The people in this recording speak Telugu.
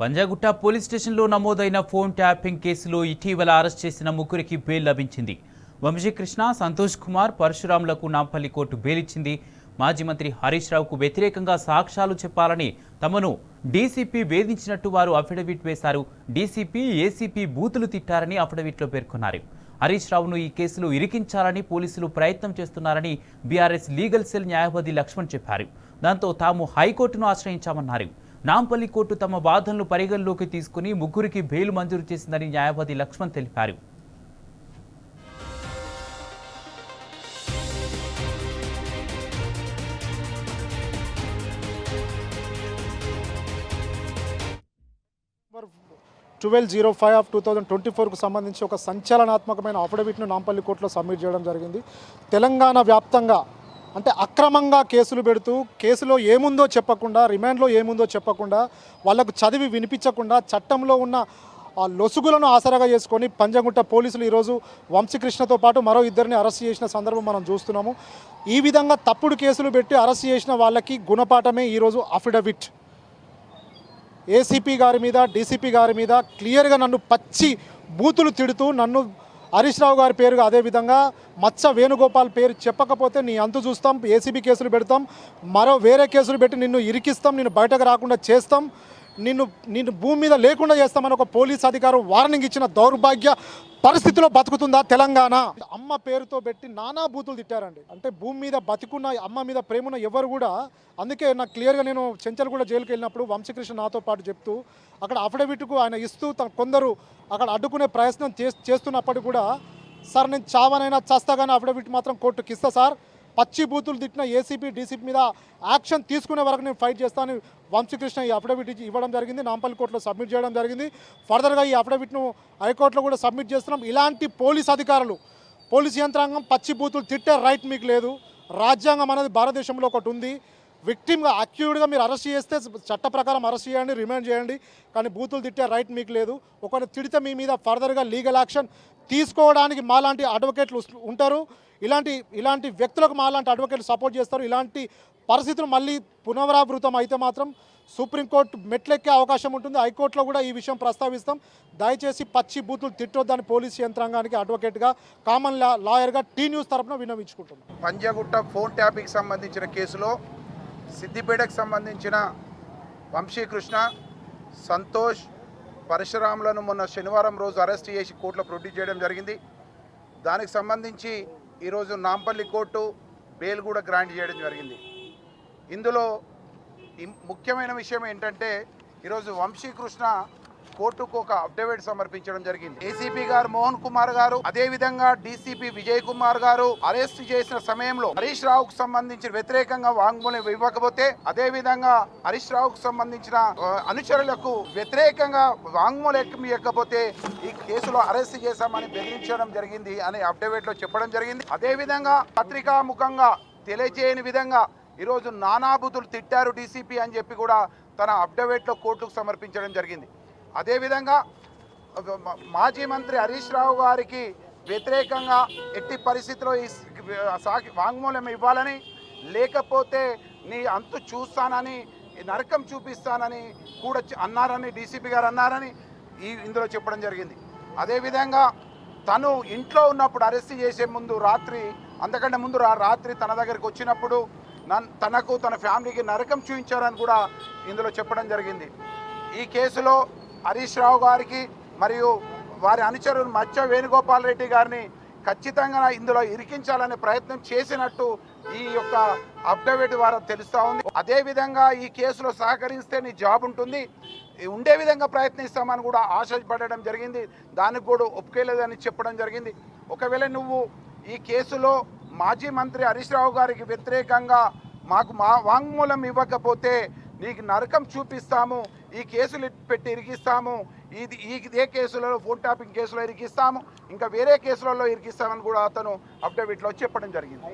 పంజాగుట్ట పోలీస్ స్టేషన్లో నమోదైన ఫోన్ ట్యాపింగ్ కేసులో ఇటీవల అరెస్ట్ చేసిన ముగ్గురికి బెయిల్ లభించింది. వంశీకృష్ణ, సంతోష్ కుమార్, పరశురాములకు నాంపల్లి కోర్టు బెయిల్ ఇచ్చింది. మాజీ మంత్రి హరీష్ రావుకు వ్యతిరేకంగా సాక్ష్యాలు చెప్పాలని తమను డీసీపీ వేధించినట్టు వారు అఫిడవిట్ వేశారు. డీసీపీ, ఏసీపీ బూతులు తిట్టారని అఫిడవిట్లో పేర్కొన్నారు. హరీష్ రావును ఈ కేసులో ఇరికించాలని పోలీసులు ప్రయత్నం చేస్తున్నారని బీఆర్ఎస్ లీగల్ సెల్ న్యాయవాది లక్ష్మణ్ చెప్పారు. దాంతో తాము హైకోర్టును ఆశ్రయించామన్నారు. నాంపల్లి కోర్టు తమ వాదనలు పరిగణలోకి తీసుకుని ముగ్గురికి బెయిల్ మంజూరు చేసిందని న్యాయవాది లక్ష్మణ్ తెలిపారు. (12/05/2024) సంబంధించి ఒక సంచలనాత్మకమైన అఫిడవిట్ను నాంపల్లి కోర్టులో సబ్మిట్ చేయడం జరిగింది. తెలంగాణ వ్యాప్తంగా అంటే అక్రమంగా కేసులు పెడుతూ కేసులో ఏముందో చెప్పకుండా, రిమాండ్లో ఏముందో చెప్పకుండా, వాళ్లకు చదివి వినిపించకుండా చట్టంలో ఉన్న లొసుగులను ఆసరాగా చేసుకొని పంజాగుట్ట పోలీసులు ఈరోజు వంశీకృష్ణతో పాటు మరో ఇద్దరిని అరెస్ట్ చేసిన సందర్భం మనం చూస్తున్నాము. ఈ విధంగా తప్పుడు కేసులు పెట్టి అరెస్ట్ చేసిన వాళ్ళకి గుణపాఠమే ఈరోజు అఫిడవిట్. ఏసీపీ గారి మీద, డీసీపీ గారి మీద క్లియర్గా నన్ను పచ్చి బూతులు తిడుతూ, నన్ను హరీష్ రావు గారి పేరుగా అదేవిధంగా మత్స వేణుగోపాల్ పేరు చెప్పకపోతే నీ అంతు చూస్తాం, ఏసీబీ కేసులు పెడతాం, మరో వేరే కేసులు పెట్టి నిన్ను ఇరికిస్తాం, నిన్ను బయటకు రాకుండా చేస్తాం, నిన్ను భూమి మీద లేకుండా చేస్తామని ఒక పోలీస్ అధికారి వార్నింగ్ ఇచ్చిన దౌర్భాగ్య పరిస్థితిలో బతుకుతుందా తెలంగాణ? అమ్మ పేరుతో పెట్టి నానా బూతులు తిట్టారండి. అంటే భూమి మీద బతికున్న, అమ్మ మీద ప్రేమన్న ఎవరు కూడా, అందుకే నాకు క్లియర్గా నేను చెంచల్గూడ జైలుకి వెళ్ళినప్పుడు వంశీకృష్ణ నాతో పాటు చెప్తూ అక్కడ అఫిడవిట్కు ఆయన ఇస్తూ కొందరు అక్కడ అడ్డుకునే ప్రయత్నం చేస్తున్నప్పటికీ కూడా, సార్ నేను చావనైనా చస్తా కానీ అఫిడవిట్ మాత్రం కోర్టుకి ఇస్తా సార్, పచ్చి బూతులు తిట్టిన ఏసీపీ, డీసీపీ మీద యాక్షన్ తీసుకునే వరకు నేను ఫైట్ చేస్తాను వంశీకృష్ణ ఈ అఫిడవిట్ ఇవ్వడం జరిగింది. నాంపల్లి కోర్టులో సబ్మిట్ చేయడం జరిగింది. ఫర్దర్గా ఈ అఫిడవిట్ను హైకోర్టులో కూడా సబ్మిట్ చేస్తున్నాం. ఇలాంటి పోలీస్ అధికారులు, పోలీస్ యంత్రాంగం పచ్చి బూతులు తిట్టే రైట్ మీకు లేదు. రాజ్యాంగం అనేది భారతదేశంలో ఒకటి ఉంది. విక్టిమ్గా, అక్యూర్డ్గా మీరు అరెస్ట్ చేస్తే చట్ట ప్రకారం అరెస్ట్ చేయండి, రిమాండ్ చేయండి, కానీ బూతులు తిట్టే రైట్ మీకు లేదు. ఒకరిని తిడితే మీ మీద ఫర్దర్గా లీగల్ యాక్షన్ తీసుకోవడానికి మాలాంటి అడ్వకేట్లు ఉంటారు. ఇలాంటి వ్యక్తులకు మాలాంటి అడ్వకేట్లు సపోర్ట్ చేస్తారు. ఇలాంటి పరిస్థితులు మళ్ళీ పునరావృతం అయితే మాత్రం సుప్రీంకోర్టు మెట్లెక్కే అవకాశం ఉంటుంది. హైకోర్టులో కూడా ఈ విషయం ప్రస్తావిస్తాం. దయచేసి పచ్చి బూతులు తిట్టొద్దని పోలీస్ యంత్రాంగానికి అడ్వకేట్గా, కామన్ లాయర్గా టీ న్యూస్ తరఫున విన్నవించుకుంటున్నాం. పంజాగుట్ట ఫోన్ ట్యాపింగ్కి సంబంధించిన కేసులో సిద్దిపేటకు సంబంధించిన వంశీకృష్ణ, సంతోష్, పరశురాములను మొన్న శనివారం రోజు అరెస్ట్ చేసి కోర్టులో ప్రొడ్యూస్ చేయడం జరిగింది. దానికి సంబంధించి ఈరోజు నాంపల్లి కోర్టు బెయిల్ కూడా గ్రాంట్ చేయడం జరిగింది. ఇందులో ముఖ్యమైన విషయం ఏంటంటే, ఈరోజు వంశీకృష్ణ కోర్టుకు ఒక అఫిడవిట్ సమర్పించడం జరిగింది. ఏసీపీ గారు మోహన్ కుమార్ గారు, అదేవిధంగా డీసీపీ విజయ్ కుమార్ గారు అరెస్ట్ చేసిన సమయంలో హరీష్ రావుకు సంబంధించిన వ్యతిరేకంగా వాంగ్మూలం ఇవ్వకపోతే, అదేవిధంగా హరీష్ రావుకు సంబంధించిన అనుచరులకు వ్యతిరేకంగా వాంగ్మూలం ఇవ్వకపోతే ఈ కేసులో అరెస్ట్ చేశామని బెదిరించడం జరిగింది అని అఫిడవిట్ లో చెప్పడం జరిగింది. అదేవిధంగా పత్రికాముఖంగా తెలియజేయని విధంగా ఈరోజు నానాబుతులు తిట్టారు డీసీపీ అని చెప్పి కూడా తన అఫిడవిట్లో కోర్టుకు సమర్పించడం జరిగింది. అదేవిధంగా మాజీ మంత్రి హరీష్ రావు గారికి వ్యతిరేకంగా ఎట్టి పరిస్థితిలో ఈ వాంగ్మూలం ఇవ్వాలని, లేకపోతే నీ అంతు చూస్తానని, నరకం చూపిస్తానని కూడా అన్నారని డీసీపీ గారు అన్నారని ఇందులో చెప్పడం జరిగింది. అదేవిధంగా తను ఇంట్లో ఉన్నప్పుడు అరెస్ట్ చేసే ముందు రాత్రి, అంతకంటే ముందు రాత్రి తన దగ్గరికి వచ్చినప్పుడు తనకు, తన ఫ్యామిలీకి నరకం చూపించారని కూడా ఇందులో చెప్పడం జరిగింది. ఈ కేసులో హరీష్ రావు గారికి మరియు వారి అనుచరులు మచ్చ వేణుగోపాల్ రెడ్డి గారిని ఖచ్చితంగా ఇందులో ఇరికించాలనే ప్రయత్నం చేసినట్టు ఈ యొక్క అఫిడవిట్ ద్వారా తెలుస్తూ ఉంది. అదేవిధంగా ఈ కేసులో సహకరిస్తే నీ జాబ్ ఉంటుంది, ఉండే విధంగా ప్రయత్నిస్తామని కూడా ఆశపడడం జరిగింది. దానికి కూడా ఒప్పుకోలేదని చెప్పడం జరిగింది. ఒకవేళ నువ్వు ఈ కేసులో మాజీ మంత్రి హరీష్ రావు గారికి వ్యతిరేకంగా మాకు వాంగ్మూలం ఇవ్వకపోతే నీకు నరకం చూపిస్తాము, ఈ కేసులు పెట్టి ఇరికిస్తాము, ఇదే కేసులలో ఫోన్ ట్యాపింగ్ కేసులో ఇరికిస్తాము, ఇంకా వేరే కేసులలో ఇరికిస్తామని కూడా అతను అఫిడవిట్లో చెప్పడం జరిగింది.